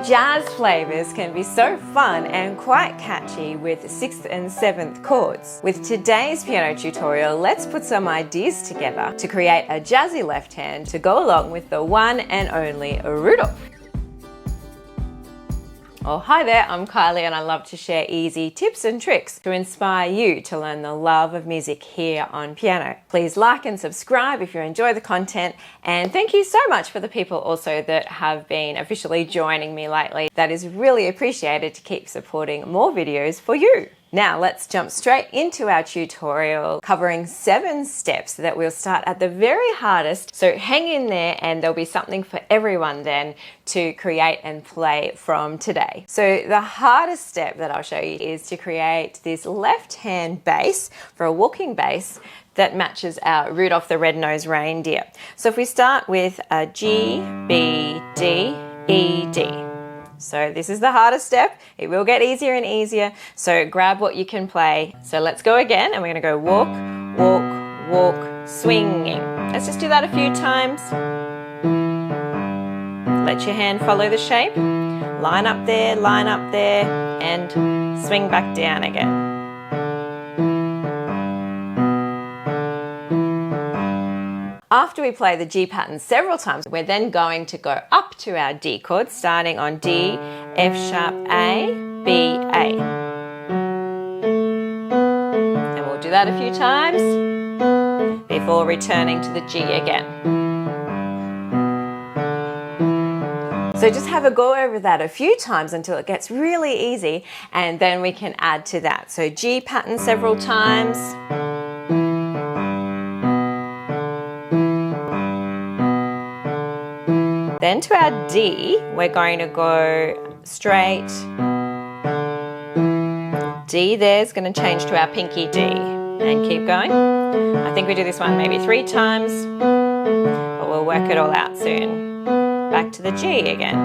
jazz flavors can be so fun and quite catchy with 6th and 7th chords. With today's piano tutorial, let's put some ideas together to create a jazzy left hand to go along with the one and only Rudolf. Oh, hi there, I'm Kylie and I love to share easy tips and tricks to inspire you to learn the love of music here on piano. Please like and subscribe if you enjoy the content, and thank you so much for the people also that have been officially joining me lately. That is really appreciated to keep supporting more videos for you. Now let's jump straight into our tutorial covering 7 steps that we'll start at the very hardest. So hang in there and there'll be something for everyone then to create and play from today. So the hardest step that I'll show you is to create this left hand bass for a walking bass that matches our Rudolph the Red-Nosed Reindeer. So if we start with a G, B, D, E, D. So this is the hardest step. It will get easier and easier. So grab what you can play. So let's go again, and we're gonna go walk, walk, walk, swinging. Let's just do that a few times. Let your hand follow the shape. Line up there, and swing back down again. After we play the G pattern several times, we're then going to go up to our D chord, starting on D, F sharp, A, B, A. And we'll do that a few times before returning to the G again. So just have a go over that a few times until it gets really easy, and then we can add to that. So G pattern several times. Then to our D, we're going to go straight. D there is going to change to our pinky D and keep going. I think we do this one maybe 3 times, but we'll work it all out soon. Back to the G again.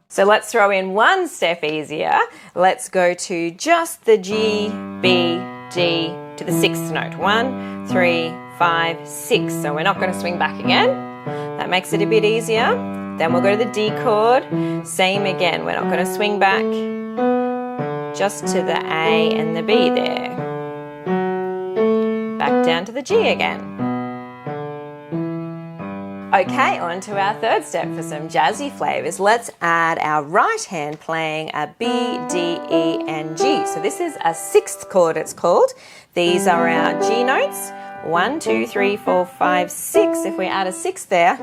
So let's throw in one step easier. Let's go to just the G, B, D to the 6th note. 1, 3, 5, 6. So we're not going to swing back again. That makes it a bit easier. Then we'll go to the D chord. Same again. We're not going to swing back. Just to the A and the B there. Back down to the G again. Okay, on to our 3rd step for some jazzy flavors. Let's add our right hand playing a B, D, E, and G. So this is a 6th chord, it's called. These are our G notes. 1, 2, 3, 4, 5, 6. If we add a 6 there,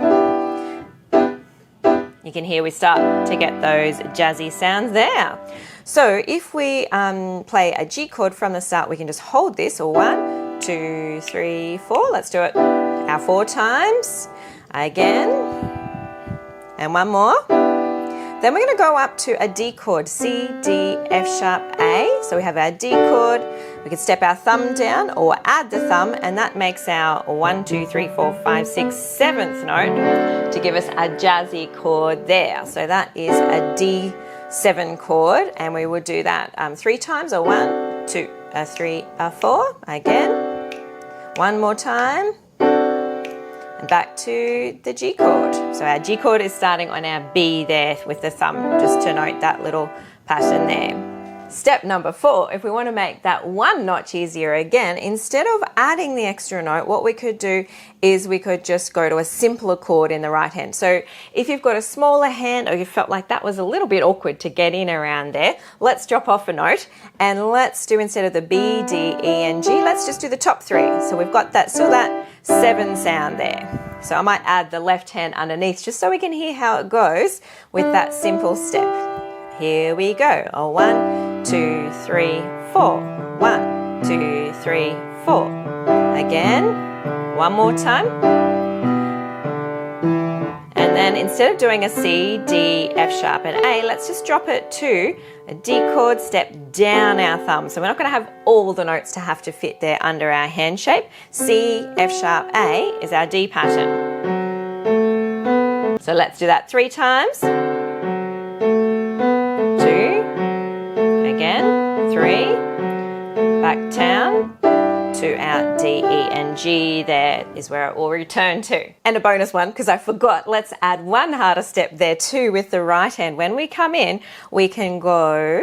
you can hear we start to get those jazzy sounds there. So if we play a G chord from the start, we can just hold this. 1, 2, 3, 4. Let's do it our 4 times. Again. And one more. Then we're going to go up to a D chord, C, D, F sharp, A. So we have our D chord. We can step our thumb down or add the thumb, and that makes our 1, 2, 3, 4, 5, 6, 7th note to give us a jazzy chord there. So that is a D7 chord, and we will do that 3 times, or 1, 2, 3, 4. Again. One more time. And back to the G chord. So our G chord is starting on our B there with the thumb, just to note that little pattern there. Step number 4, if we want to make that 1 notch easier again, instead of adding the extra note, what we could do is we could just go to a simpler chord in the right hand. So if you've got a smaller hand, or you felt like that was a little bit awkward to get in around there, let's drop off a note and let's do, instead of the B, D, E, and G, let's just do the top 3. So we've got that, still that 7 sound there. So I might add the left hand underneath just so we can hear how it goes with that simple step. Here we go. 1, 2, 3, 4. 1, 2, 3, 4. Again. One more time. And then instead of doing a C, D, F sharp, and A, let's just drop it to a D chord, step down our thumb. So we're not going to have all the notes to have to fit there under our hand shape. C, F sharp, A is our D pattern. So let's do that 3 times. 2. Again. 3. Back down. 2. to our D, E and G. There is where it will return to. And a bonus one, because I forgot, let's add one harder step there too with the right hand. When we come in, we can go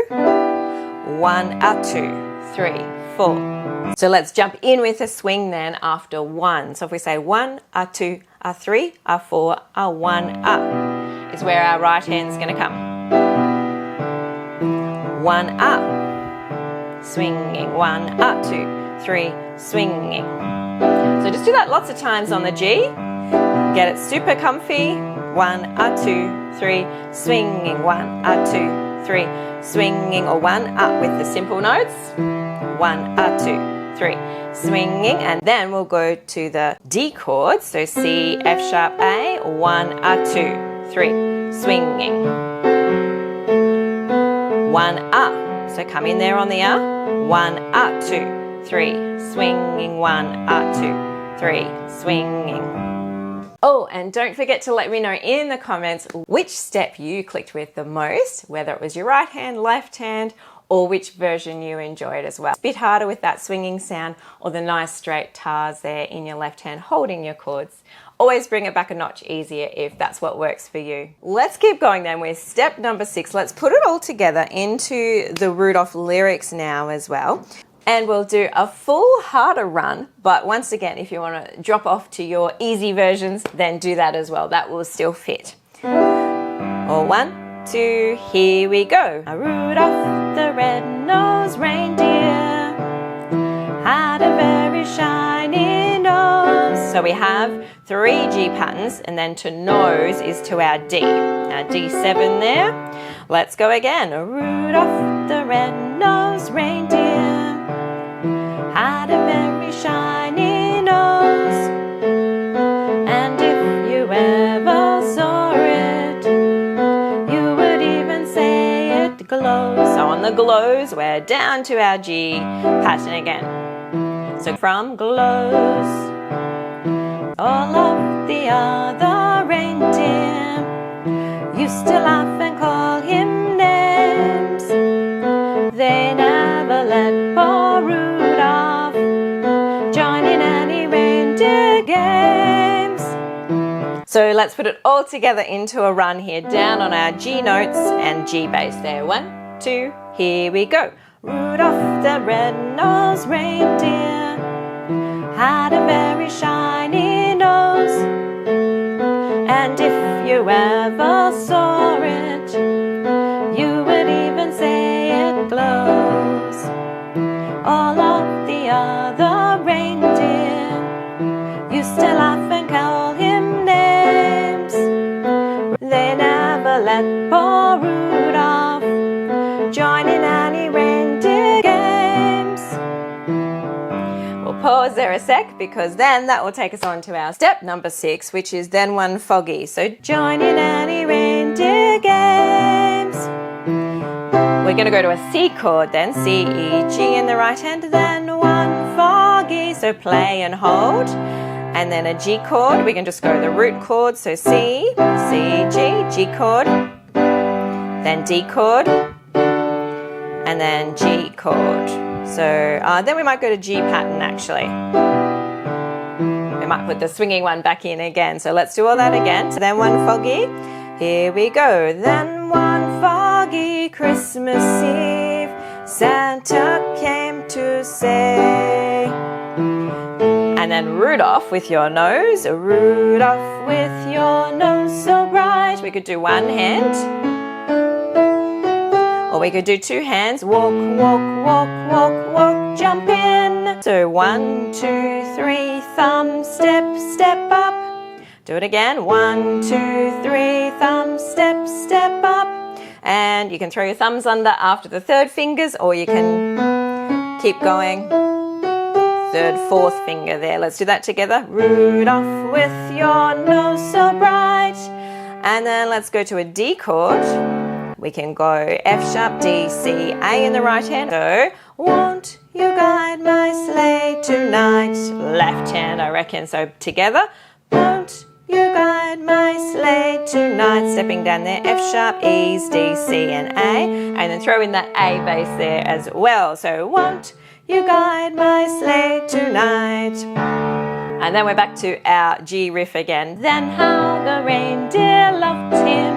1, 2, 3, 4. So let's jump in with a swing then after 1. So if we say 1, 2, 3, 4, 1, is where our right hand's going to come. 1, swinging, 1, 2, 3, swinging. So just do that lots of times on the G. Get it super comfy. 1, 2, 3, swinging, 1, 2, 3, swinging, or 1 up with the simple notes. 1, 2, 3, swinging, and then we'll go to the D chords. So C, F sharp, A, 1, 2, 3, swinging. 1 so come in there on the 1, 2, 3, swinging, 1, 2, 3, swinging. Oh, and don't forget to let me know in the comments which step you clicked with the most, whether it was your right hand, left hand, or which version you enjoyed as well. It's a bit harder with that swinging sound or the nice straight tars there in your left hand holding your chords. Always bring it back a notch easier if that's what works for you. Let's keep going then with step number 6. Let's put it all together into the Rudolf lyrics now as well. And we'll do a full harder run, but once again, if you want to drop off to your easy versions, then do that as well. That will still fit. Or 1, 2, here we go. Rudolph the red-nosed reindeer had a very shiny nose. So we have 3 G patterns, and then to nose is to our D. Our D7 there. Let's go again. Rudolph the red-nosed reindeer had a very shiny nose, and if you ever saw it, you would even say it glows. So on the glows, we're down to our G pattern again. So from glows, all of the other reindeer used to laugh and call him names. They never let poor Rudolph join in any reindeer games. So let's put it all together into a run here, down on our G notes and G bass there. 1, 2, here we go. Rudolph the red-nosed reindeer had a very shiny nose, and if you ever saw it, you would even say it glows. All of the other reindeer used to laugh and call him names. They never let poor Rudolph join in any reindeer games. We'll pause there a sec, because then that will take us on to our step number 6, which is then 1 foggy. So join in any reindeer games. We're going to go to a C chord then, C, E, G in the right hand, then 1 foggy, so play and hold. And then a G chord, we can just go the root chord, so C, C, G, G chord, then D chord, and then G chord. So then we might go to G pattern actually. We might put the swinging one back in again. So let's do all that again. So then 1 foggy, here we go. Then 1 foggy Christmas Eve, Santa came to say. And then Rudolph with your nose, Rudolph with your nose so bright. We could do 1 hand. Or we could do 2 hands. Walk, walk, walk, walk, walk, jump in. So 1, 2, 3, thumb, step, step up. Do it again. 1, 2, 3, thumb, step, step up. And you can throw your thumbs under after the 3rd fingers, or you can keep going. 3rd, 4th finger there. Let's do that together. Rudolph with your nose so bright. And then let's go to a D chord. We can go F sharp, D, C, A in the right hand. So, won't you guide my sleigh tonight? Left hand, I reckon. So together, won't you guide guide my sleigh tonight. Stepping down there, F sharp, E's, D, C, and A. And then throw in that A bass there as well. So won't you guide my sleigh tonight? And then we're back to our G riff again. Then how the reindeer loved him,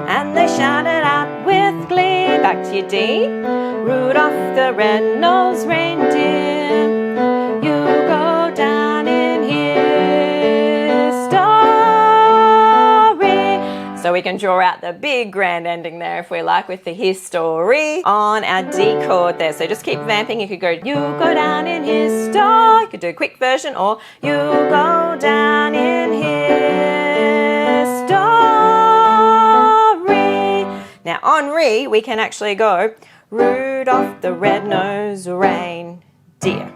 and they shouted out with glee. Back to your D. Rudolph the red-nosed reindeer, you go down in his story. So we can draw out the big grand ending there if we like with the his story on our D chord there. So just keep vamping. You could go, you go down in his story. You could do a quick version, or you go down in his story. Now on Re, we can actually go Rudolph the red-nosed reindeer.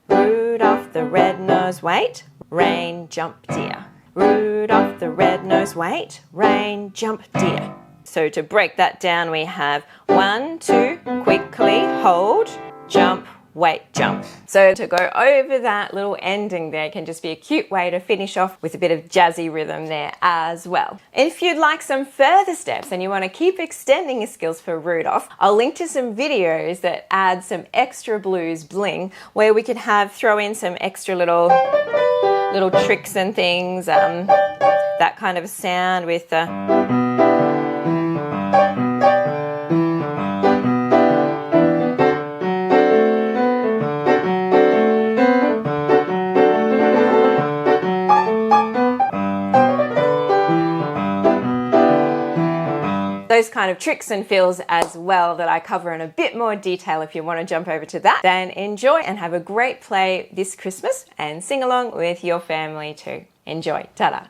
Rudolph the red-nosed, wait, rain, jump, deer. Rudolph the red-nosed, wait, rain, jump, deer. So to break that down, we have 1, 2, quickly, hold, jump, wait, jump. So to go over that little ending there can just be a cute way to finish off with a bit of jazzy rhythm there as well. If you'd like some further steps and you want to keep extending your skills for Rudolph, I'll link to some videos that add some extra blues bling where we could throw in some extra little tricks and things, that kind of sound with those kind of tricks and feels as well that I cover in a bit more detail. If you want to jump over to that, then enjoy and have a great play this Christmas and sing along with your family too. Enjoy. Ta-da.